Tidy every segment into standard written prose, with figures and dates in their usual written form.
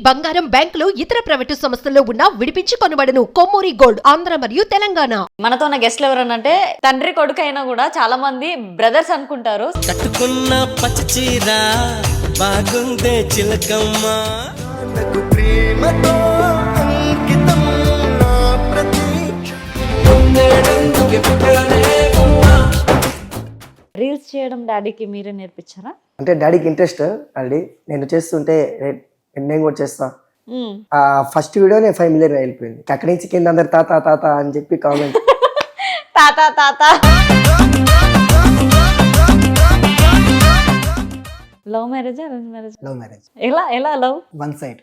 బంగారం, బ్యాంకులు, ఇతర ప్రైవేటు సంస్థల్లో ఉన్న విడిపించి కొనబడను. కొమ్మూరి గోల్డ్, ఆంధ్ర మరియు తెలంగాణ. మనతో ఉన్న గెస్ట్లు ఎవరనంటే తండ్రి కొడుకు అయినా కూడా చాలా మంది బ్రదర్స్ అనుకుంటారు. కట్టుకున్న పచ్చ చీర బాగుందే చిలకమ్మ, నాకు ప్రేమతో అంకితం నా ప్రతీక్ష. ఉండేందుకు పుట్టనే ఉన్నా. రీల్స్ చేయడం డాడీకి మీరే నేర్పించారా? అంటే డాడీకి ఇంట్రెస్ట్ ఆల్రెడీ. నేను చేస్తుంటే నేను కూడా చేస్తా. ఆ ఫస్ట్ వీడియో నేను 5 మిలియన్ వెళ్ళిపోయింది. అక్కడి నుంచి కింద అందరు తాత తాత అని చెప్పి కామెంట్. తాత తాత. Love marriage, arrange marriage? Love marriage. ఎలా ఎలా love? One side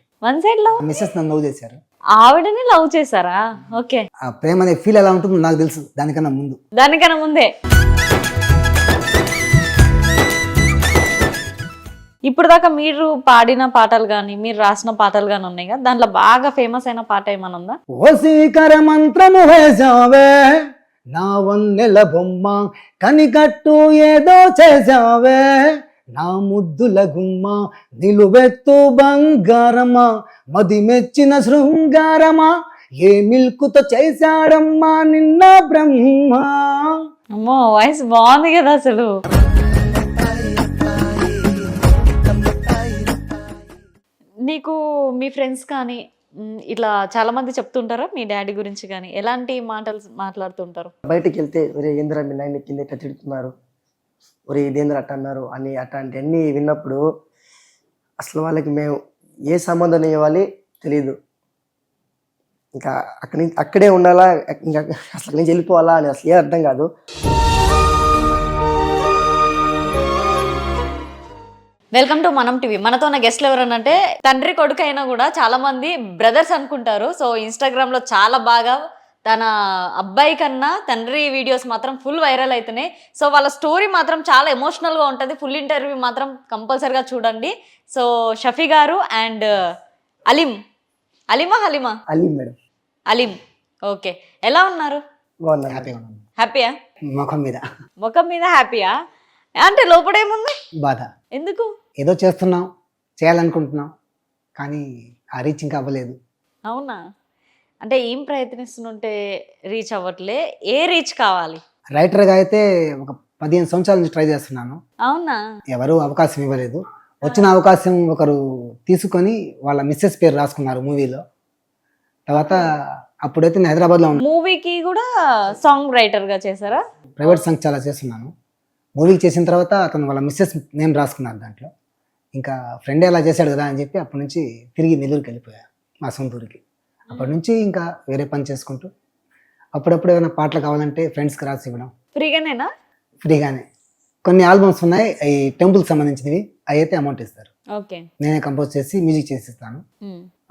love. Missus నన్ను లవ్ చేశారు. ఆవిడని లవ్ చేశారా? ఓకే. ఆ ప్రేమ అనే ఫీల్ ఎలా ఉంటుందో నాకు తెలుసు దానికన్నా ముందే. ఇప్పుడు దాకా మీరు పాడిన పాటలు కానీ మీరు రాసిన పాటలు కానీ ఉన్నాయి కదా, దాంట్లో బాగా ఫేమస్ అయిన పాట ఏమైనా ఉందా? ఓసీకర మంత్రము వేసావే నా వన్నెల బొమ్మ, కనికట్టు ఏదో చేసావే నా ముద్దుల గుమ్మ, నిలువెత్తు బంగారమా, మది మెచ్చిన శృంగారమా, ఏ మిల్కుతో చేశాడమ్మా నిన్న బ్రహ్మ. అమ్మో, వాయిస్ బాగుంది కదా అసలు. నీకు మీ ఫ్రెండ్స్ కానీ ఇట్లా చాలా మంది చెప్తుంటారా మీ డాడీ గురించి కానీ? ఎలాంటి మాటలు మాట్లాడుతుంటారు? బయటికి వెళ్తే ఒరే ఏంద్ర మీ నాయన కింద ఇట్లా తిడుతున్నారు, ఒరే ఇదేంద్ర అట్ట అన్నారు అని అట్లాంటి అన్నీ విన్నప్పుడు అసలు వాళ్ళకి మేము ఏ సంబంధం ఇవ్వాలి తెలీదు. ఇంకా అక్కడే ఉండాలా, ఇంకా అసలు నుంచి వెళ్ళిపోవాలా అని అసలు ఏ అర్థం కాదు. వెల్కమ్ టు మనం టీవీ. మనతో ఉన్న గెస్ట్లు ఎవరనంటే తండ్రి కొడుకు అయినా కూడా చాలా మంది బ్రదర్స్ అనుకుంటారు. సో ఇన్స్టాగ్రామ్ లో చాలా బాగా తన అబ్బాయి కన్నా తండ్రి వీడియోస్ మాత్రం ఫుల్ వైరల్ అవుతున్నాయి. సో వాళ్ళ స్టోరీ మాత్రం చాలా ఎమోషనల్ గా ఉంటుంది. ఫుల్ ఇంటర్వ్యూ మాత్రం కంపల్సరిగా చూడండి. సో షఫీ గారు and Aleema madam. Aleem. Okay, ఎలా ఉన్నారు? హ్యాపీయా? ముఖం మీద హ్యాపీయా? అంటే లోపడేముంది? బాధ. ఎందుకు? ఏదో చేస్తున్నాం, చేయాలనుకుంటున్నాం, కానీ ఆ రీచ్ ఇంకా అవ్వలేదు. అవునా? అంటే ఏం ప్రయత్నిస్తుంటే రీచ్ అవ్వట్లే? ఏ రీచ్ కావాలి? రైటర్గా అయితే ఒక 15 సంవత్సరాల నుంచి ట్రై చేస్తున్నాను. అవునా? ఎవరు అవకాశం ఇవ్వలేదు. వచ్చిన అవకాశం ఒకరు తీసుకొని వాళ్ళ మిస్సెస్ పేరు రాసుకున్నారు మూవీలో. తర్వాత అప్పుడైతే నేను హైదరాబాద్లో ఉన్నాను. మూవీకి కూడా సాంగ్ రైటర్గా చేశారా? ప్రైవేట్ సాంగ్ చాలా చేస్తున్నాను. మూవీకి చేసిన తర్వాత అతను వాళ్ళ మిస్సెస్ నేమ్ రాసుకున్నారు దాంట్లో. ఇంకా ఫ్రెండే అలా చేశాడు కదా అని చెప్పి అప్పటి నుంచి తిరిగి నెల్లూరుకి వెళ్ళిపోయా, మా సొంత ఊరికి. అప్పటి నుంచి ఇంకా వేరే పని చేసుకుంటూ అప్పుడప్పుడు ఏమైనా పాటలు కావాలంటే ఫ్రెండ్స్కి రాసి ఇవ్వడం. ఫ్రీగానేనా? ఫ్రీగానే. కొన్ని ఆల్బమ్స్ ఉన్నాయి, అవి టెంపుల్కి సంబంధించినవి, అవి అయితే అమౌంట్ ఇస్తారు. ఓకే. నేనే కంపోజ్ చేసి మ్యూజిక్ చేసి ఇస్తాను.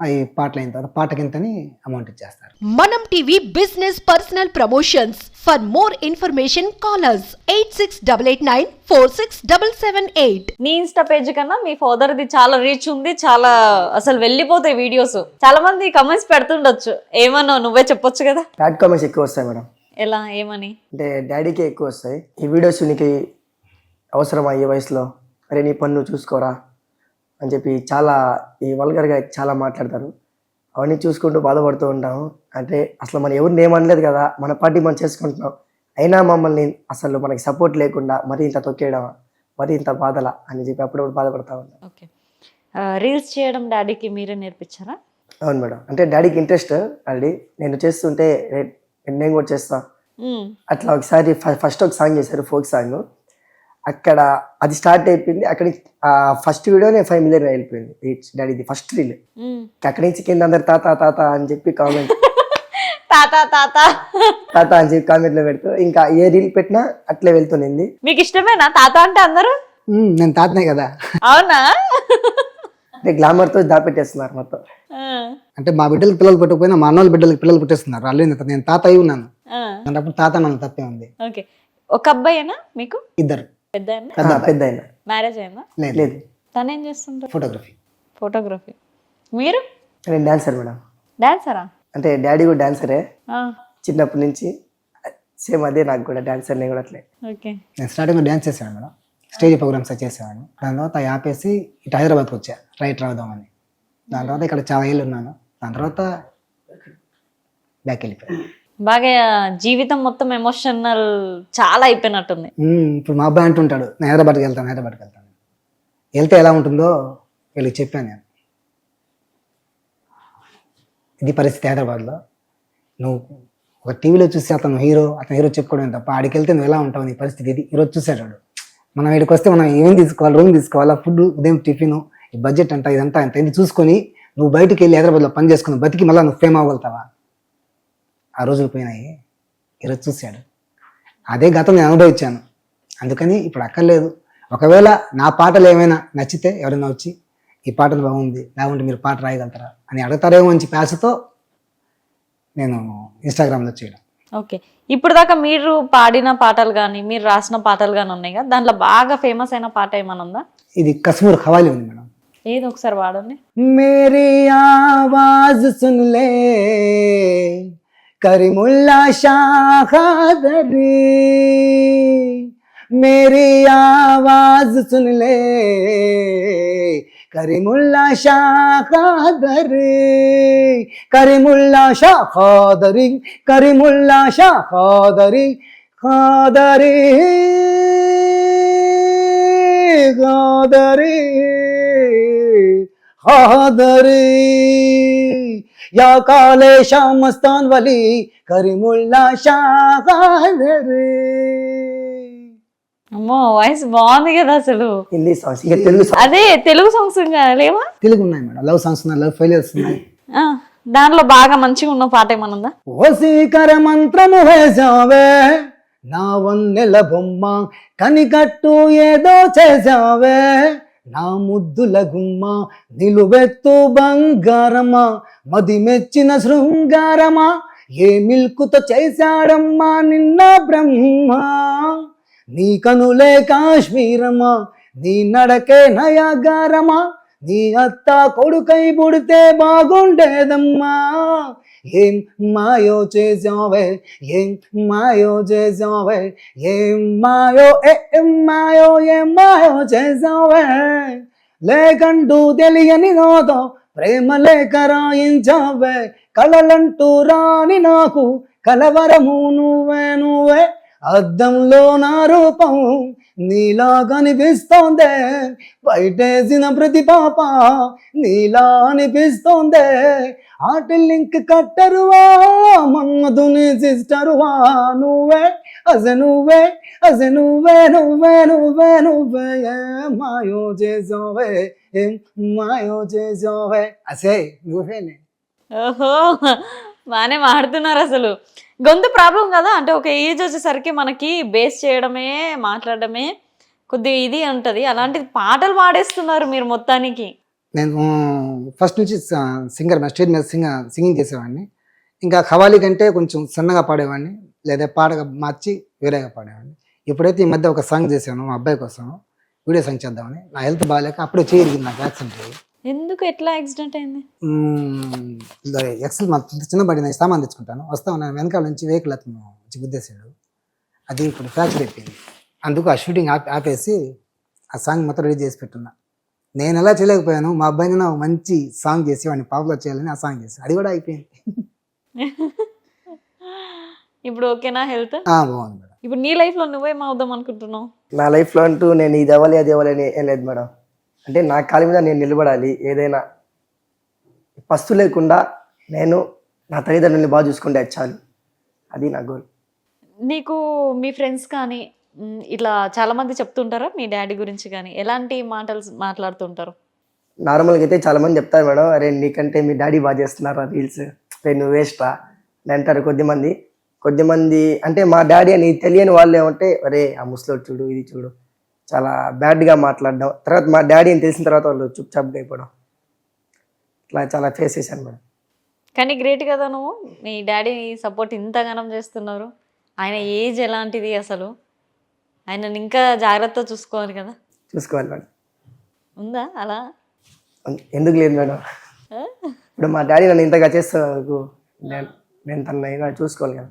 అవి పాటలు అయిన తర్వాత పాటకింతని అమౌంట్ ఇచ్చేస్తారు. మనం TV business personal promotions. For more information call us 8688946778. నీ ఇన్స్టా పేజ్ కన్నా మీ ఫాదర్ ది చాలా రీచ్ ఉంది, చాలా అసలు వెళ్ళిపోతాయి వీడియోస్. చాలా మంది కమెంట్స్ పెడుతుండొచ్చు, ఏమన్నా నువ్వే చెప్పొచ్చు కదా. బ్యాడ్ కామెంట్స్ ఎక్కువ వస్తాయి మేడం. ఎలా, ఏమని? అంటే డాడీకే ఎక్కువ వస్తాయి. ఈ వీడియోస్ నీకు అవసరమా ఈ వయసులో, అరే నీ పన్ను చూసుకోరా అని చెప్పి చాలా ఈ వల్గర్గా చాలా మాట్లాడతారు. అవన్నీ చూసుకుంటూ బాధపడుతూ ఉంటాము. అంటే అసలు మనం ఎవరిని ఏమనలేదు కదా, మన పార్టీ మనం చేసుకుంటున్నాం, అయినా మమ్మల్ని అసలు మనకి సపోర్ట్ లేకుండా మరీ ఇంత తొక్కేయడం, మరీ ఇంత బాధలా అని చెప్పి అప్పుడప్పుడు బాధపడతా ఉంటాం. ఓకే. రీల్స్ చేయడం డాడీకి మీరే నేర్పించారా? అవును మేడం. అంటే డాడీకి ఇంట్రెస్ట్ ఆల్రెడీ. నేను చేస్తుంటే నేను కూడా చేస్తా. అట్లా ఒకసారి ఫస్ట్ ఒక సాంగ్ చేశారు, ఫోక్ సాంగ్. అక్కడ అది స్టార్ట్ అయిపోయింది. అక్కడి ఫస్ట్ వీడియో నేను 5 మిలియన్ వెళ్ళిపోయింది రీచ్ డాడీది ఫస్ట్ రీల్. అక్కడి నుంచి కింద అందరు తాత తాత అని చెప్పి కామెంట్. తాత తాత తాత అని చెప్పి కామెంట్లో పెడుతూ ఇంకా ఏ రీల్ పెట్టినా అట్లే వెళ్తుంది. మీకు ఇష్టమేనా తాత అంటే అందరూ? నేను తాతనే కదా. అవునా? అంటే గ్లామర్ తో దాపెట్టేస్తున్నారు మొత్తం. అంటే మా బిడ్డలకు పిల్లలు పెట్టకపోయినా మా అన్నోళ్ళ బిడ్డలకు పిల్లలు పుట్టేస్తున్నారు. వాళ్ళు నేను తాత అయి ఉన్నాను, అప్పుడు తాత నన్ను తప్పే ఉంది. ఓకే. ఒక అబ్బాయేనా మీకు? ఇద్దరు. పెద్ద మ్యారేజ్ అయిందా? లేదు. తను ఏం చేస్తుంటారు? ఫోటోగ్రఫీ. మీరు? నేను డాన్సర్ మేడం. డాన్సరా? అంటే డాడీ కూడా డాన్సరే చిన్నప్పటి నుంచి. సేమ్ అదే నాకు కూడా డాన్సర్. నేను కూడా అట్లే. ఓకే. నేను స్టార్టింగ్ డాన్స్ చేశాను మేడం. స్టేజ్ ప్రోగ్రామ్స్ చేసేవాడిని. దాని తర్వాత ఆపేసి ఇటు హైదరాబాద్కి వచ్చా రైటర్ అవుదామని. దాని తర్వాత ఇక్కడ చాలా ఏళ్ళు ఉన్నాను. దాని తర్వాత బ్యాక్ వెళ్ళిపోయాను. బాగా జీవితం మొత్తం ఎమోషనల్ చాలా అయిపోయినట్టుంది. ఇప్పుడు మా అబ్బాయి అంటుంటాడు, నేను హైదరాబాద్కి వెళ్తాను. వెళ్తే ఎలా ఉంటుందో వీళ్ళకి చెప్పాను నేను. ఇది పరిస్థితి హైదరాబాద్లో. నువ్వు ఒక టీవీలో చూసి అతను హీరో చెప్పుకోవడం తప్ప ఆడికి వెళ్తే నువ్వు ఎలా ఉంటావు, నీ పరిస్థితి ఇది. ఈరోజు చూసాడు మనం ఇక్కడికి వస్తే మనం ఏం తీసుకోవాలి, రూమ్ తీసుకోవాలా, ఫుడ్, ఉదయం టిఫిన్, ఈ బడ్జెట్ అంట, ఇదంతా ఇంత ఇది చూసుకొని నువ్వు బయటికి వెళ్ళి హైదరాబాద్లో పని చేసుకుని బతికి మళ్ళీ నువ్వు ఫేమ్ అవ్వగలుగుతావా? ఆ రోజులు పోయినాయి. ఈరోజు చూశాడు. అదే గతం నేను అనుభవించాను. అందుకని ఇప్పుడు అక్కర్లేదు. ఒకవేళ నా పాటలు ఏమైనా నచ్చితే ఎవరైనా వచ్చి ఈ పాటలు బాగుంది, లేకుంటే మీరు పాట రాయగలుగుతారా అని అడుగుతారేమో మంచి ప్యాసతో నేను ఇన్స్టాగ్రామ్లో చేయడం. ఓకే, ఇప్పుడు దాకా మీరు పాడిన పాటలు కానీ మీరు రాసిన పాటలు కానీ ఉన్నాయి కదా, దాంట్లో బాగా ఫేమస్ అయిన పాట ఏమైనా ఉందా? ఇది కశ్మీర్ ఖవాలి ఉంది మేడం. ఏది ఒకసారి వాడండి. మేరీ ఆవాజ్ సున్ లే కరీముల్లా షాహదరి, మేరీ ఆవాజ్ సున్ లే కరీముల్లా షాహదరి, కరీముల్లా షాహదరి, కరీముల్లా షాహదరి, ఖాదరి ఖాదరి ఖాదరి या काले शाह मस्तान वली करीमुल्ला షాహదరి. అమ్మో, వాయిస్ బాగుంది కదా అసలు. హిందీ సాంగ్స్, ఇక తెలుగు సాంగ్స్ అదే తెలుగు సాంగ్స్ లేవా? తెలుగు ఉన్నాయి మేడం, లవ్ సాంగ్స్ ఉన్నాయి, లవ్ ఫెయిలియర్స్ ఉన్నాయి. ఆ, దాంట్లో బాగా మంచిగా ఉన్న పాట ఏమైనా ఉందా? వశీకర మంత్రము వేసావే నా వన్నెల బొమ్మ, కనికట్టు ఏదో చేసావే నా ముద్దుల గుమ్మ, నిలువెత్తు బంగారమా, మది మెచ్చిన శృంగారమా, ఏ మిల్కుతో చేశాడమ్మా నిన్న బ్రహ్మ, నీ కనులే కాశ్మీరమా, నీ నడకే నయాగారమా, నీ అత్త కొడుకై పుడితే బాగుండేదమ్మా, ఏం మాయో చేసావే, ఏం మాయో చేసావే, ఏం మాయో ఏం మాయో చేసావే, లేకంటూ తెలియని నాతో ప్రేమ లేఖ రాయించావే, కలలంటూ రాని నాకు కలవరము నువ్వే, అద్దంలో నా రూపం నీలా కనిపిస్తోందే, బయటేసిన ప్రతి పాప నీలా అనిపిస్తోందే, ఆటలింక్ కట్టరువా మన్మధుని సిస్టరువా, నువ్వే నువ్వే మాయో చేసావే, ఏం మాయో చేసావే, అసే నువ్వేనే. ఓహో, బాగానే మాడుతున్నారు అసలు. గొంతు ప్రాబ్లం కదా, అంటే ఒక ఏజ్ వచ్చేసరికి మనకి బేస్ చేయడమే మాట్లాడడమే కొద్దిగా ఇది ఉంటుంది. అలాంటిది పాటలు పాడేస్తున్నారు మీరు మొత్తానికి. నేను ఫస్ట్ నుంచి సింగర్, స్టేజ్ మీద సింగింగ్ చేసేవాడిని. ఇంకా ఖవాలి కంటే కొంచెం సన్నగా పాడేవాడిని, లేదా పాటగా మార్చి వేరేగా పాడేవాడిని. ఇప్పుడైతే ఈ మధ్య ఒక సాంగ్ చేశాను మా అబ్బాయి కోసం, వీడియో సాంగ్ చేద్దామని. నా హెల్త్ బాగాలేక అప్పుడే చేయగలిగింది, నాకు యాక్సిడెంట్ అయ్యి. ఎందుకు, ఎట్లా యాక్సిడెంట్ అయింది? ఎక్సెల్ మా చిన్నబడి సామాన్ తెచ్చుకుంటాను, వస్తాను, నేను వెనకాల నుంచి వెహికల్ అతను వచ్చి గుద్దేశాడు. అది ఇప్పుడు ఫ్రాక్చర్ అయిపోయింది. అందుకు ఆ షూటింగ్ ఆపేసి ఆ సాంగ్ మొత్తం రెడీ చేసి పెట్టున్నా. నేను ఎలా చేయలేకపోయాను, మా అబ్బాయిని నా మంచి సాంగ్ చేసి వాడిని పాపులర్ చేయాలని ఆ సాంగ్ చేసి, అది కూడా అయిపోయింది. ఇప్పుడు ఓకేనా హెల్త్? బాగుంది మేడం. ఇప్పుడు నీ లైఫ్లో నువ్వేం అవుదాం అనుకుంటున్నావు? నా లైఫ్లో అంటూ నేను ఇది అవ్వాలి అది అవ్వాలి అని ఏం లేదు మేడం. అంటే నా కాళ్ళ మీద నేను నిలబడాలి, ఏదైనా పస్తు లేకుండా నేను నా తల్లిదండ్రులని బాగా చూసుకుంటే చాలు, అది నా గోల్. నీకు మీ ఫ్రెండ్స్ కానీ ఇట్లా చాలా మంది చెప్తుంటారా మీ డాడీ గురించి కానీ, ఎలాంటి మాటలు మాట్లాడుతుంటారు? నార్మల్గా అయితే చాలా మంది చెప్తారు మేడం, అరే నీకంటే మీ డాడీ బాగా చేస్తున్నారా రీల్స్, రే నువ్వు వేస్ట్ రా అని అంటారు కొద్దిమంది. అంటే మా డాడీ అని తెలియని వాళ్ళు ఏమంటే, అరే ఆ ముసలోడు చూడు, ఇది చూడు, చాలా బ్యాడ్గా మాట్లాడడం. తర్వాత మా డాడీ అని తెలిసిన తర్వాత వాళ్ళు చుప్చాప్గా అయిపోవడం, ఇట్లా చాలా ఫేస్ చేశాను మేడం. కానీ గ్రేట్ కదా, నువ్వు మీ డాడీ సపోర్ట్ ఇంతగానం చేస్తున్నారు. ఆయన ఏజ్ ఎలాంటిది అసలు, ఆయనని ఇంకా జాగ్రత్త చూసుకోవాలి కదా. చూసుకోవాలి మేడం. ఉందా అలా? ఎందుకు లేదు మేడం, ఇప్పుడు మా డాడీ నన్ను ఇంతగా చేస్తున్నందుకు నేను తనని చూసుకోవాలి కదా.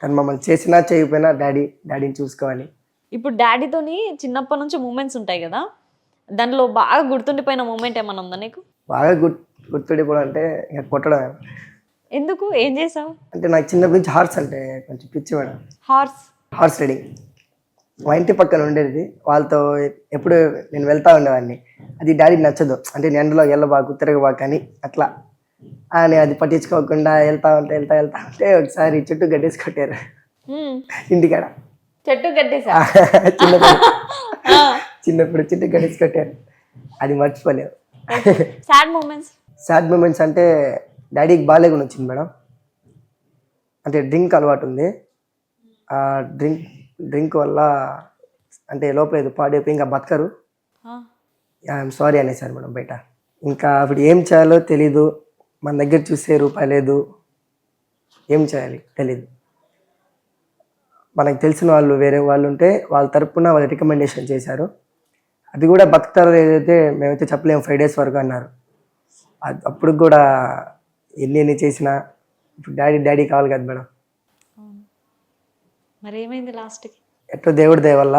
తను మమ్మల్ని చేసినా చేయకపోయినా డాడీని చూసుకోవాలి. ఇప్పుడు డాడీతోని చిన్నప్పటి నుంచి మూమెంట్స్ ఉంటాయి కదా, దాంట్లో బాగా గుర్తుండిపోయిన మూమెంట్ ఏమైనా ఉందా నీకు? బాగా గుర్తుండిపోవడం అంటే ఇక కొట్టడం. ఎందుకు, ఏం చేసావు? అంటే నాకు చిన్నప్పటి నుంచి హార్స్ అంటే కొంచెం పిచ్చి మేడం. హార్స్ రైడింగ్ మా ఇంటి పక్కన ఉండేది, వాళ్ళతో ఎప్పుడు నేను వెళ్తా ఉండేవాడిని. అది డాడీకి నచ్చదు, అంటే నేను ఎండలో వెళ్ళబాకు తిరగబాకు అని అట్లా అని అది పట్టించుకోకుండా వెళ్తా ఉంటే ఒకసారి చెట్టు గడ్డేసి కొట్టారు ఇంటికాడ. చెట్టు కట్టేసా? చిన్నప్పుడు చెట్టు గడ్డేసి కొట్టారు, అది మర్చిపోలేవు. సాడ్ మూమెంట్స్ అంటే డాడీకి బాగాలేకుండా వచ్చింది మేడం. అంటే డ్రింక్ అలవాటు ఉంది, ఆ డ్రింక్ వల్ల అంటే లోపల ఏదో పాడైపోయి ఇంకా బతకరు. ఐఎమ్ సారీ అనేసారు మేడం బయట. ఇంకా అప్పుడు ఏం చేయాలో తెలీదు, మన దగ్గర చూసే రూపాయి లేదు, ఏం చేయాలి తెలీదు. మనకు తెలిసిన వాళ్ళు వేరే వాళ్ళు ఉంటే వాళ్ళ తరపున వాళ్ళు రికమెండేషన్ చేశారు. అది కూడా బతుకుతారో ఏదైతే మేమైతే చెప్పలేము, 5 days వరకు అన్నారు. అప్పుడు కూడా ఎన్ని చేసినా ఇప్పుడు డాడీ కావాలి కదా మేడం. మరి ఏమైంది లాస్ట్కి? ఎట్లా దేవుడి దయ వల్ల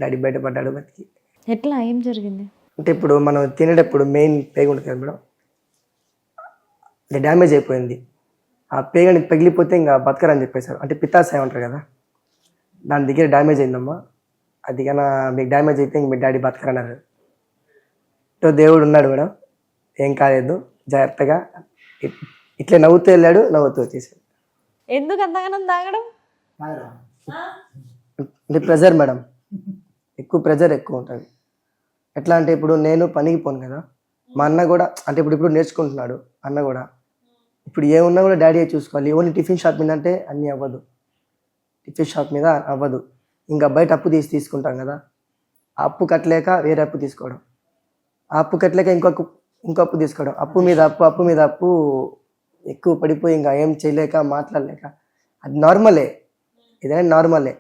డాడీ బయటపడ్డాడు బతికి. ఎట్లా, ఏం జరిగింది? అంటే ఇప్పుడు మనం తినేటప్పుడు మెయిన్ పేగ ఉంటుంది కదా మేడం, అది డ్యామేజ్ అయిపోయింది. ఆ పేగని పగిలిపోతే ఇంకా బతకరని చెప్పేశారు. అంటే పిత్తాశయం అంటారు కదా, దాని దగ్గర డ్యామేజ్ అయిందమ్మా, అది కన్నా మీకు డ్యామేజ్ అయితే ఇంక మీ డాడీ బతకరన్నారు. దేవుడు ఉన్నాడు మేడం, ఏం కాలేదు, జాగ్రత్తగా ఇట్లా నవ్వుతూ వెళ్ళాడు, నవ్వుతూ వచ్చేసాడు. ఎందుకు అంతగానం తాగడం? అంటే ప్రెజర్ మేడం, ప్రెజర్ ఎక్కువ ఉంటుంది. ఎట్లా అంటే ఇప్పుడు నేను పనికి పోను కదా, మా అన్న కూడా అంటే ఇప్పుడు నేర్చుకుంటున్నాడు అన్న కూడా. ఇప్పుడు ఏమున్నా కూడా డాడీ చూసుకోవాలి. ఓన్లీ టిఫిన్ షాప్ మీద అంటే అన్నీ అవ్వదు, టిఫిన్ షాప్ మీద అవ్వదు. ఇంకా బయట అప్పు తీసుకుంటాం కదా, ఆ అప్పు కట్టలేక వేరే అప్పు తీసుకోవడం, ఆ అప్పు కట్టలేక ఇంకో అప్పు తీసుకోవడం, అప్పు మీద అప్పు ఎక్కువ పడిపోయి ఇంకా ఏం చేయలేక మాట్లాడలేక, అది నార్మలే, ఏదైనా నార్మలే.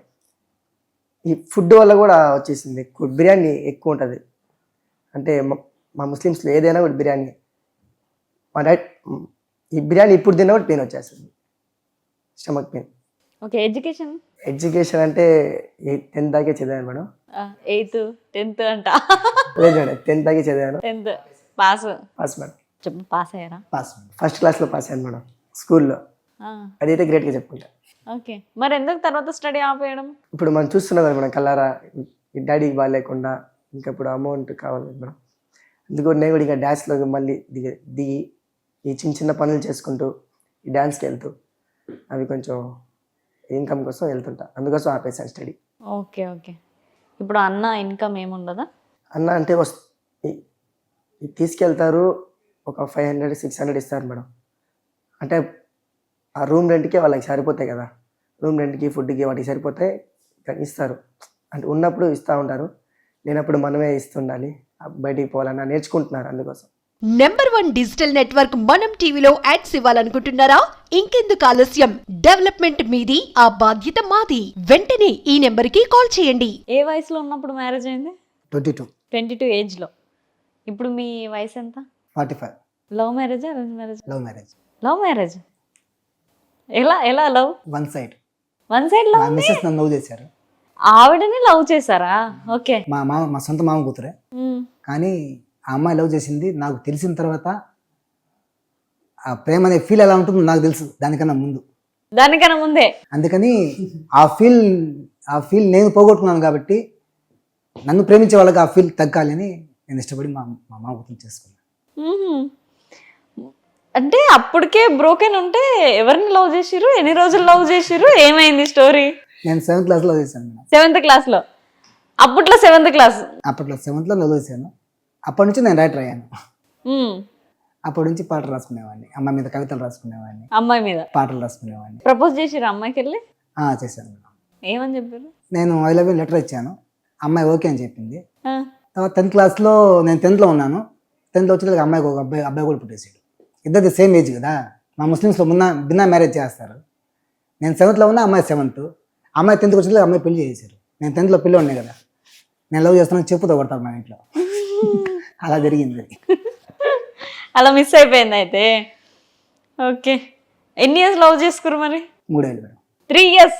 ఈ ఫుడ్ వల్ల కూడా వచ్చేసింది. బిర్యానీ ఎక్కువ ఉంటుంది, అంటే మా ముస్లిమ్స్లో ఏదైనా కూడా బిర్యానీ. మా డాడీ ఈ బిర్యానీ ఇప్పుడు తిన్నా కూడా పెయిన్ వచ్చేస్తుంది, స్టమక్ పెయిన్. ఓకే, ఎడ్యుకేషన్ అంటే 10th దాకే చదివాను మేడం. 8th 10th అంట? లేదు మేడం, 10th దాకే చదివాను. 10th pass madam. చెప్పు, పాస్ అయ్యారా? ఫస్ట్ క్లాస్లో పాస్ అయ్యాను మేడం స్కూల్లో, అదైతే గ్రేట్గా చెప్పుకుంటా. ఓకే, మరి ఎందుకు తర్వాత స్టడీ ఆపేయడం? ఇప్పుడు మనం చూస్తున్నాం కదా మేడం కల్లారా, ఈ డాడీకి బాగాలేకుండా ఇంకా ఇప్పుడు అమౌంట్ కావాలి మేడం. అందుకు నేను కూడా ఇక డ్యాన్స్లో మళ్ళీ దిగి ఈ చిన్న పనులు చేసుకుంటూ ఈ డ్యాన్స్కి వెళ్తూ అవి కొంచెం ఇన్కమ్ కోసం వెళ్తుంటా, అందుకోసం ఆపేసాను స్టడీ. ఓకే, ఇప్పుడు అన్న ఇన్కమ్ ఏముండదా? అన్న అంటే తీసుకెళ్తారు, ఒక 500-600 ఇస్తారు మేడం. అంటే ఆ రూమ్ రెంట్కి వాళ్ళకి సరిపోతాయి కదా, రూమ్ రెంట్కి ఫుడ్కి వాటికి సరిపోతాయి, ఇస్తారు. అంటే ఉన్నప్పుడు ఇస్తూ ఉంటారు, లేనప్పుడు మనమే ఇస్తుండాలి. బయటికి పోవాలన్నా నేర్చుకుంటున్నారు అందుకోసం. నెంబర్ 1 డిజిటల్ నెట్వర్క్ మనం టీవీలో యాడ్స్ ఇవ్వాలనుకుంటున్నారా? ఇంకెందుకు ఆలస్యం, డెవలప్మెంట్ మీది, ఆ బాధ్యత మాది. వెంటనే ఈ నెంబర్ కి కాల్ చేయండి. ఏ వయసులో ఉన్నప్పుడు మ్యారేజ్ అయింది? 22 ఏజ్ లో. ఇప్పుడు మీ వయసు ఎంత? 45. Love marriage, arrange marriage? Love marriage. ఎలా love? One side love. Missus నన్ను లవ్ చేశారు. ఆవిడని లవ్ చేశారా? ఓకే. మా సొంత మామ కూతురే, కానీ ఆ అమ్మాయి లవ్ చేసింది. నాకు తెలిసిన తర్వాత ఆ ప్రేమ అనే ఫీల్ ఎలా ఉంటుందో నాకు తెలుసు దానికన్నా ముందే. అందుకని ఆ ఫీల్ నేను పోగొట్టుకున్నాను కాబట్టి నన్ను ప్రేమించే వాళ్ళకి ఆ ఫీల్ తగ్గాలి అని నేను ఇష్టపడి మా మామ కూతురు చేసుకున్నాను. అంటే అప్పటికే బ్రోకెన్ ఉంటే ఎవరిని లవ్ చేసిర్రు? ఎన్ని రోజులు లవ్ చేసిర్రు? ఏమైంది స్టోరీ? నేను 7th క్లాస్ లో చేశాను. 7th క్లాస్లో? అప్పట్లో 7th క్లాస్? అప్పట్లో 7th లో లవ్ చేశాను. అప్పటి నుంచి నేను రైటర్ అయ్యాను. అప్పటి నుంచి పాటలు రాసుకునేవాడిని, అమ్మాయి మీద కవితలు రాసుకునేవాడిని, అమ్మాయి మీద పాటలు రాసుకునేవాడిని. ప్రపోజ్ చేసిర్రు అమ్మాయికి వెళ్ళి? చేశాను. ఏమని చెప్పారు? నేను ఐ లవ్ యూ లెటర్ ఇచ్చాను, అమ్మాయి ఓకే అని చెప్పింది. తర్వాత 10th క్లాస్లో నేను 10th లో ఉన్నాను. 10th లో వచ్చి అమ్మాయికి ఒక అబ్బాయి కూడా పుట్టేసాడు. ఇద్దరిది సేమ్ ఏజ్ కదా, మా ముస్లిమ్స్లో బిన్నా మ్యారేజ్ చేస్తారు. నేను 7th లో ఉన్నా, అమ్మాయి 7th. అమ్మాయి 10th వచ్చి అమ్మాయి పెళ్లి చేశారు. నేను 10th లో పెళ్ళి ఉన్నాయి కదా, నేను లవ్ చేస్తున్నాను చెప్పుతో కొడతాను మా ఇంట్లో. అలా జరిగింది. అలా మిస్ అయిపోయింది అయితే. ఓకే, ఎన్ని ఇయర్స్ లవ్ చేసుకురు మరి? 3 ఏళ్ళు మేడం. 3 years.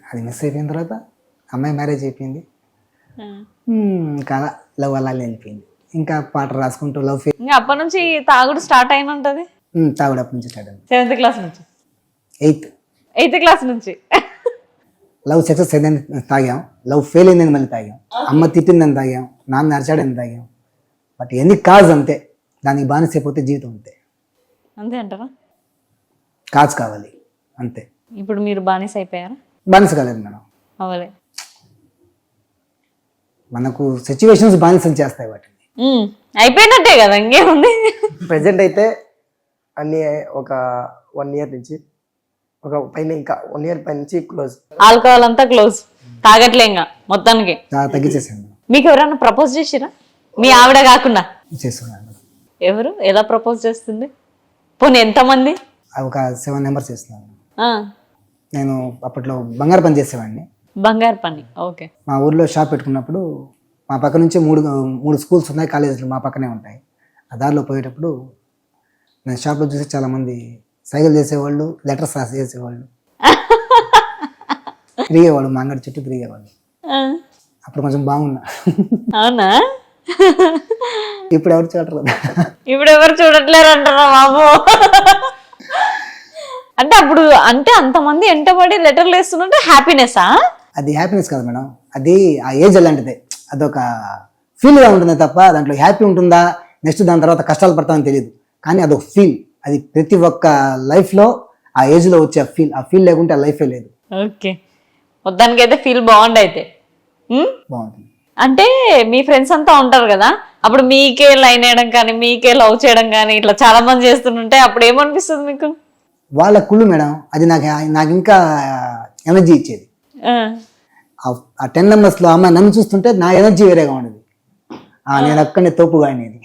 అది మిస్ అయిపోయిన తర్వాత అమ్మాయి మ్యారేజ్ అయిపోయింది. ఇంకా లవ్ అలా వెళ్ళిపోయింది. ఇంకా పాట రాసుకుంటూ లవ్ ఇంకా అప్పటి నుంచి తాగుడు స్టార్ట్ అయిన ఉంటుంది తాగుడు అప్పటి నుంచి స్టార్ట్ అయింది. 7th క్లాస్ నుంచి 8th క్లాస్ నుంచి లవ్ సక్సెస్ అయిందని తాగాం, లవ్ ఫెయిల్ అయిందని మళ్ళీ తాగాం, అమ్మ తిట్టిందని తాగాం, నాన్న అరిచాడని తాగాం. బట్ ఎన్ని కాజ్ అంతే, దానికి బానిస అయిపోతే జీవితం అంతే. అంతే అంటారా? కాజ్ కావాలి అంతే. ఇప్పుడు మీరు బానిస అయిపోయారా? బానిస కాలేదు మేడం, అవలే. మనకు సిచ్యువేషన్స్ బానిసలు చేస్తాయి వాటిని. అయిపోయినట్టే కదా, ఇంకేముంది. ప్రజెంట్ అయితే అన్నీ ఒక 1 year నుంచి ఒక పైన ఇంకా 1 year పై నుంచి క్లోజ్. ఆల్కహాల్ అంతా క్లోజ్, తాగట్లే ఇంకా మొత్తానికి. చాలా తగ్గించేసాను మేడం. మీకు ఎవరైనా ప్రపోజ్ చేసిరా మీ ఆవిడ కాకుండా? చేస్తున్నాను మేడం. ఎవరు, ఎలా ప్రపోజ్ చేస్తుంది? పోనీ ఎంతమంది? ఒక 7 members చేస్తున్నాను. ఆ, నేను అప్పట్లో బంగారు పని చేసేవాడిని. బంగారు పని. ఓకే. మా ఊర్లో షాప్ పెట్టుకున్నప్పుడు మా పక్క నుంచి మూడు స్కూల్స్ ఉన్నాయి, కాలేజీలు మా పక్కనే ఉంటాయి. ఆ దారిలో పోయేటప్పుడు నేను షాప్లో చూసి చాలామంది సైకిల్ చేసేవాళ్ళు, లెటర్స్ రాసి చేసేవాళ్ళు తిరిగేవాళ్ళు, మా అంగడి చుట్టూ తిరిగేవాళ్ళు. ఆ, అప్పుడు కొంచెం బాగున్నా. అవునా? ఇప్పుడు ఎవరు చూడరు. ఇప్పుడు ఎవరు చూడట్లేరు అంటారా బాబు? అంటే అప్పుడు అంటే అంతమంది ఎంటబడి లెటర్లు వేస్తున్నట్టు హ్యాపీనెస్సా? అది హ్యాపీనెస్ కాదు మేడం, అది ఆ ఏజ్ అలాంటిదే. అదొక ఫీల్గా ఉంటుంది తప్ప దాంట్లో హ్యాపీ ఉంటుందా, నెక్స్ట్ దాని తర్వాత కష్టాలు పడతామని తెలియదు. కానీ అదొక ఫీల్, అది ప్రతి ఒక్క లైఫ్లో ఆ ఏజ్లో వచ్చే ఫీల్. ఆ ఫీల్ లేకుంటే ఆ లైఫే లేదు. ఓకే, మొత్తానికి అయితే ఫీల్ బాగుంది అయితే. బాగుంటుంది. అంటే మీ ఫ్రెండ్స్ అంతా ఉంటారు కదా, అప్పుడు మీకే లైన్ వేయడం కానీ మీకే లవ్ చేయడం కానీ ఇట్లా చాలా మంది చేస్తుంటే అప్పుడు ఏమనిపిస్తుంది మీకు? వాళ్ళ కుళ్ళు మేడం, అది నాకు ఇంకా ఎనర్జీ ఇచ్చేది. ఆ 10 numbers అమ్మాయి నన్ను చూస్తుంటే నా ఎనర్జీ వేరేగా ఉండేది. నేను అక్కడనే తోపుగా అనేది.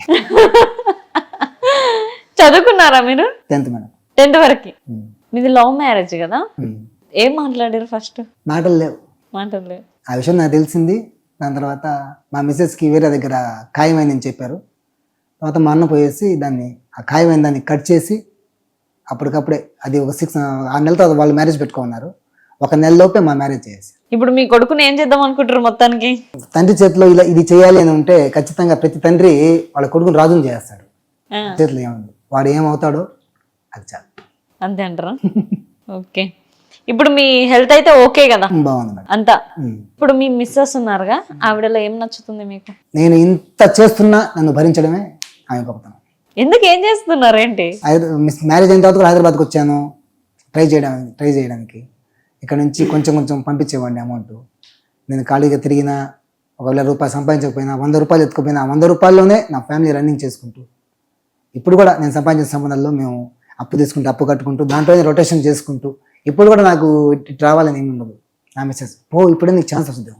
చదువుకున్నారా మీరు? 10th madam. 10th వరకు. మీది లవ్ మ్యారేజ్ కదా? ఏం మాట్లాడారు ఫస్ట్? మాటలు లేవు. మాటలు లేవు. ఆ విషయం నాకు తెలిసింది. దాని తర్వాత మా మిస్సెస్కి వేరే దగ్గర ఖాయమైందని చెప్పారు. తర్వాత మా అన్న పోయేసి దాన్ని ఆ ఖాయమైన దాన్ని కట్ చేసి అప్పటికప్పుడే అది ఒక 6 నెలల తర్వాత వాళ్ళు మ్యారేజ్ పెట్టుకున్నారు. 1 నెలలోపే మా మ్యారేజ్ చేసి. ఇప్పుడు మీ కొడుకుని ఏం చేద్దాం అనుకుంటారు మొత్తానికి? తండ్రి చేతిలో ఇలా ఇది చేయాలి అని ఉంటే ఖచ్చితంగా ప్రతి తండ్రి వాళ్ళ కొడుకుని రాజుని చేస్తాడు. చేతిలో ఏముంది, వాడు ఏమవుతాడో అది చాలు. అంతే అంటారా? ఓకే. ఇప్పుడు మీ హెల్త్ అయితే ఓకే కదా? బాగుంది మేడం అంతా. ఇప్పుడు మీ మిస్సెస్ ఉన్నారుగా, ఆవిడలో ఏం నచ్చుతుంది మీకు? నేను ఇంత చేస్తున్నా నన్ను భరించడమే ఆమె గొప్పతనం. ఎందుకు, ఏం చేస్తున్నారు ఏంటి? మ్యారేజ్ అయిన తర్వాత కూడా హైదరాబాద్కి వచ్చాను ట్రై చేయడానికి. ఇక్కడ నుంచి కొంచెం కొంచెం పంపించేవాడిని అమౌంట్. నేను ఖాళీగా తిరిగినా, ₹1,000 సంపాదించకపోయినా, ₹100 ఎత్తుకుపోయినా, ₹100లోనే నా ఫ్యామిలీ రన్నింగ్ చేసుకుంటూ, ఇప్పుడు కూడా నేను సంపాదించిన సంబంధాల్లో మేము అప్పు తీసుకుంటూ అప్పు కట్టుకుంటూ దాంట్లోనే రొటేషన్ చేసుకుంటూ, ఇప్పుడు కూడా నాకు ఇటు రావాలని ఏమి ఉండదు. నా మెసేజ్ ఇప్పుడే నీకు ఛాన్స్ వస్తుంది,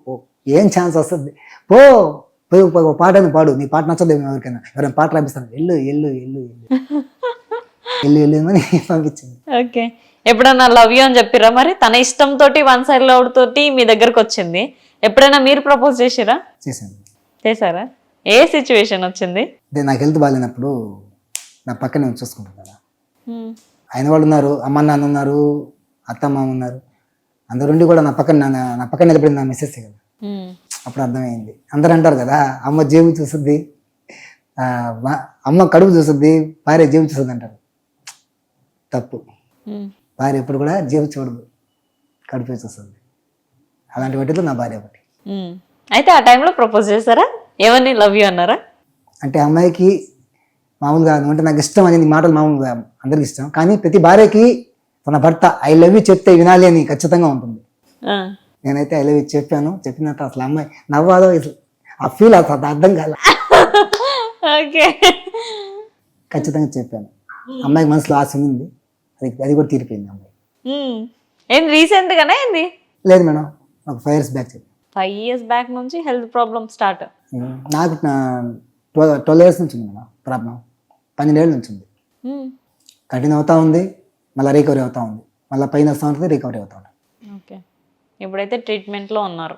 పో ఏం ఛాన్స్ వస్తుంది, పోయి ఒక పాటని పాడు, నీ పాట నచ్చదు ఎవరికైనా, ఎవరైనా పాట రాపిస్తాను, వెళ్ళు అని పంపించింది. ఓకే. ఎప్పుడైనా లవ్ యూ అని చెప్పిరా మరి? తన ఇష్టంతో 1 side లవ్ తోటి మీ దగ్గరకు వచ్చింది. ఎప్పుడైనా మీరు ప్రపోజ్ చేసిరా? చేశారా? ఏ సిచ్యువేషన్ వచ్చింది? అదే నాకు హెల్త్ బాగాలేనప్పుడు నా పక్కనే చూసుకుంటాను కదా, ఆయన వాళ్ళు ఉన్నారు, అమ్మ నాన్న ఉన్నారు, అత్తమ్మ ఉన్నారు, అందరుండి కూడా నా పక్కన నిలబడింది నా మిస్సెస్ కదా. అప్పుడు అర్థమైంది. అందరూ అంటారు కదా, అమ్మ జేబు చూస్తుంది, అమ్మ కడుపు చూస్తుంది, భార్య జేబు చూస్తుంది అంటారు. తప్పు. భార్య ఎప్పుడు కూడా జేబు చూడదు, కడుపు చూస్తుంది. అలాంటి వాటిలో నా భార్య ఒకటి. అయితే ఆ టైంలో ప్రపోజ్ చేశారా? ఏమని, లవ్ యూ అన్నారా? అంటే అమ్మాయికి మామూలుగా అంటే నాకు ఇష్టం అనేది మాటలు మామూలుగా అందరికి ఇష్టం, కానీ ప్రతి భార్యకి తన భర్త ఐ లవ్ యూ చెప్తే వినాలి అని ఖచ్చితంగా ఉంటుంది. నేనైతే ఐ లవ్ యూ చెప్పాను. చెప్పిన తర్వాత అసలు అమ్మాయి నవ్వాలో ఆ ఫీల్ అసలు అర్థం కాల. ఓకే. ఖచ్చితంగా చెప్పాను. అమ్మాయికి మనసులో ఆశ ఉంది, అది కూడా తీరిపోయింది అమ్మాయి. ఏంది, రీసెంట్ గానే ఏంది? లేదు మేడం, ఒక 5 years బ్యాక్ చెప్పాను. 5 years బ్యాక్ నుంచి హెల్త్ ప్రాబ్లమ్ స్టార్ట్. నాకు 12 years నుంచి ఉంది మేడం ప్రాబ్లం. 12 ఏళ్ళ నుంచి ఉంది. కంటిన్యూ అవుతా ఉంది, మళ్ళీ రికవరీ అవుతా ఉంది, మళ్ళీ పైన వస్తూ ఉంటుంది, రికవరీ అవుతా ఉంటుంది. ఓకే. ఇప్పుడైతే ట్రీట్మెంట్లో ఉన్నారు.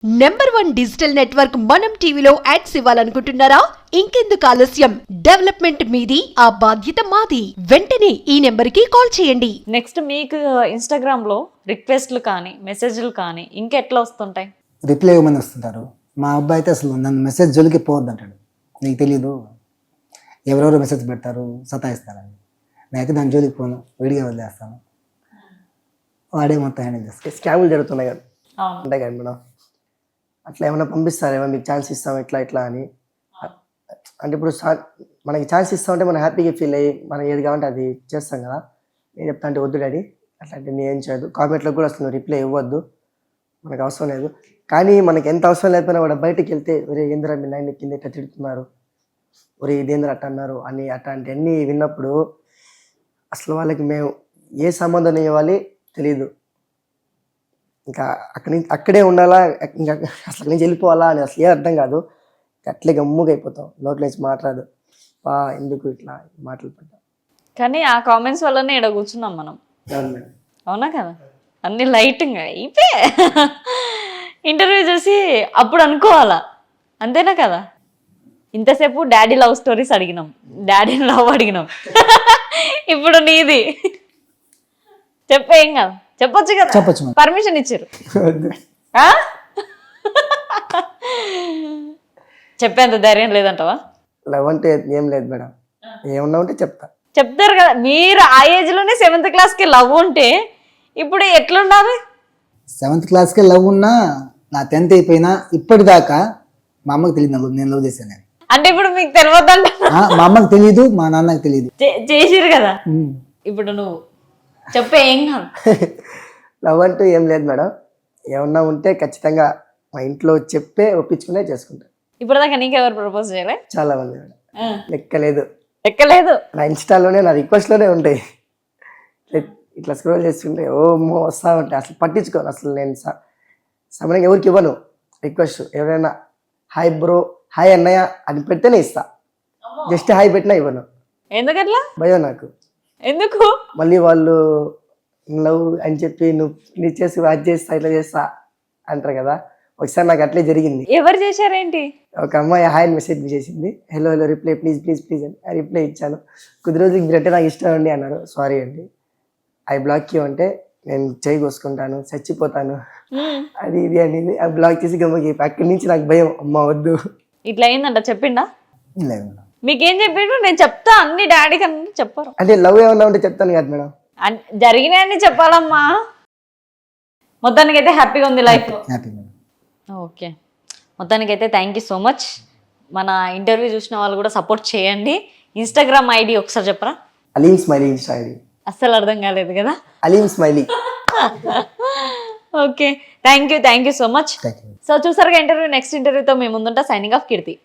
#1 డిజిటల్ నెట్వర్క్ మనం టీవీలో యాడ్స్ ఇవ్వాలనుకుంటున్నారా? ఇంకెందుకు ఆలస్యం, డెవలప్మెంట్ మీది, ఆ బాధ్యత మాది. వెంటనే ఈ నెంబర్కి కాల్ చేయండి. నెక్స్ట్ మీకు ఇన్స్టాగ్రామ్లో రిక్వెస్ట్లు కానీ మెసేజ్లు కానీ ఇంకెట్లా వస్తుంటాయి? రిప్లై ఇవ్వమని వస్తుంటారు, మా అబ్బాయి అయితే అసలు నన్ను మెసేజ్ జోలికి పోవద్దు అంటాడు. నీకు తెలీదు, ఎవరెవరు మెసేజ్ పెడతారు, సతాయిస్తారని. నేనైతే దాని జోలికి పోను, విడిగా వదిలేస్తాను. వాడే మొత్తం హ్యాండిల్ చేస్తాను. స్కాములు జరుగుతున్నాయి కదా, అవును. ఉంటాయి కదా మేడం. అట్లా ఏమైనా పంపిస్తారేమో, మీకు ఛాన్స్ ఇస్తాం ఇట్లా ఇట్లా అని. అంటే ఇప్పుడు మనకి ఛాన్స్ ఇస్తామంటే మనం హ్యాపీగా ఫీల్ అయ్యి మనం ఏది కావాలంటే అది చేస్తాం కదా. నేను చెప్తా అంటే వద్దు డాడీ అట్లాంటి నేను ఏం చేయదు, కామెంట్లకు కూడా అసలు రిప్లై ఇవ్వద్దు, మనకు అవసరం లేదు. కానీ మనకి ఎంత అవసరం లేకపోయినా కూడా బయటకు వెళ్తే ఒరే ఏంద్రా మీ నాయన కింద ఇట్లా తిడుతున్నారు, ఒరే ఇదేంద్ర అట్ట అన్నారు అని అట్లాంటివన్నీ విన్నప్పుడు అసలు వాళ్ళకి మేము ఏ సంబంధం ఇవ్వాలి తెలియదు. ఇంకా అక్కడే ఉండాలా, ఇంకా అసలు నుంచి వెళ్ళిపోవాలా అని అసలు ఏ అర్థం కాదు. అట్లే గమ్ముగా అయిపోతాం, నోట్లోంచి మాట్లాడదు. ఎందుకు ఇట్లా మాటలు పడ్డా. కానీ ఆ కామెంట్స్ వల్లనే ఇక్కడ కూర్చున్నాం మనం, అవును మేడం. అవునా కదా? అన్ని లైటింగ్ అయిపోయి ఇంటర్వ్యూ చేసి అప్పుడు అనుకోవాలా, అంతేనా కదా? ఇంతసేపు డాడీ లవ్ స్టోరీస్ అడిగినాం, డాడీని లవ్ అడిగినాం. ఇప్పుడు నీది చెప్పేం కదా, చెప్పొచ్చు కదా, చెప్పొచ్చు మేడం. పర్మిషన్ ఇచ్చారు. వద్దు. ఆ? చెప్పేంత ధైర్యం లేదంటవా? లవ్ అంటే ఏం లేదు మేడం, ఏమన్నా ఉంటే చెప్తా. చెప్తారు కదా, మీరు ఆ ఏజ్ లోనే 7th క్లాస్కి లవ్ ఉంటే ఇప్పుడు ఎట్లుండాలి? 7th క్లాస్కే లవ్ ఉన్నా, నా 10th అయిపోయినా ఇప్పటిదాకా మా అమ్మకి తెలియదు నేను లవ్ చేశాను అని. అంటే ఇప్పుడు మీకు తెలియదంట. మా అమ్మకి తెలియదు, మా నాన్నకి తెలియదు. చేసిరు కదా. ఇప్పుడు నువ్వు చెప్పే ఏం కాదు. లవ్ అంటూ ఏం లేదు మేడం, ఏమన్నా ఉంటే ఖచ్చితంగా మా ఇంట్లో చెప్పే ఒప్పించుకునే చేసుకుంటా. ఇప్పటిదాకా నీకెవరు ప్రపోజ్ చేయలే? చాలా మంది మేడం, లెక్కలేదు. ఎక్కలేదు. నా ఇన్స్టాలోనే నా రిక్వెస్ట్లోనే ఉంటాయి. ఇట్లా స్క్రోల్ చేస్తుంటే ఓ వస్తా ఉంటాయి. అసలు పట్టించుకోను, అసలు నేను సమయంగా ఎవరికి ఇవ్వను రిక్వెస్ట్. ఎవరైనా హాయ్ బ్రో, హాయ్ అన్నయ్య అని పెడితేనే ఇస్తా, జస్ట్ హాయ్ పెట్టినా ఇవ్వను. ఎందుకట్లా? భయం నాకు. ఎందుకు? మళ్ళీ వాళ్ళు లవ్ అని చెప్పి నువ్వు చేసి అది చేస్తా ఇట్లా చేస్తా అంటారు కదా. ఒకసారి నాకు అట్లే జరిగింది. ఎవరు చేశారేంటి? ఒక అమ్మాయి హాయ్ అని మెసేజ్ చేసింది, hello hello reply please please please అని. ఆ రిప్లై ఇచ్చాను. కొద్ది రోజులకి మీరు అంటే నాకు ఇష్టం అండి అన్నారు. సారీ అండి, ఐ బ్లాక్ యూ అంటే నేను చేయి కోసుకుంటాను, చచ్చిపోతాను, అది ఇది అనేది ఆ బ్లాక్ చేసి గమ్మకి. అక్కడి నుంచి నాకు భయం, అమ్మ వద్దు. ఇట్లా అయిందంట చెప్పిండా? లేదు మేడం. మీకేం చెప్పిండు? నేను చెప్తా అన్ని డాడీకి అన్ని చెప్పరు. అంటే లవ్ ఏమన్నా ఉంటే చెప్తాను కదా మేడం. జరిగినాయని చెప్పాలమ్మా. మొత్తానికైతే హ్యాపీగా ఉంది లైఫ్. Happy madam. ఓకే, మొత్తానికైతే థ్యాంక్ యూ సో మచ్. మన ఇంటర్వ్యూ చూసిన వాళ్ళు కూడా సపోర్ట్ చేయండి. ఇన్స్టాగ్రామ్ ఐడి ఒకసారి చెప్పరా? Aleem smiley Insta ID. అస్సలు అర్థం కాలేదు కదా. Aleem smiley. Okay, thank you so much. Thank you. So చూసారుగా ఇంటర్వ్యూ. నెక్స్ట్ ఇంటర్వ్యూతో మేము ముందుంటా. సైనింగ్ ఆఫ్ కీర్తి.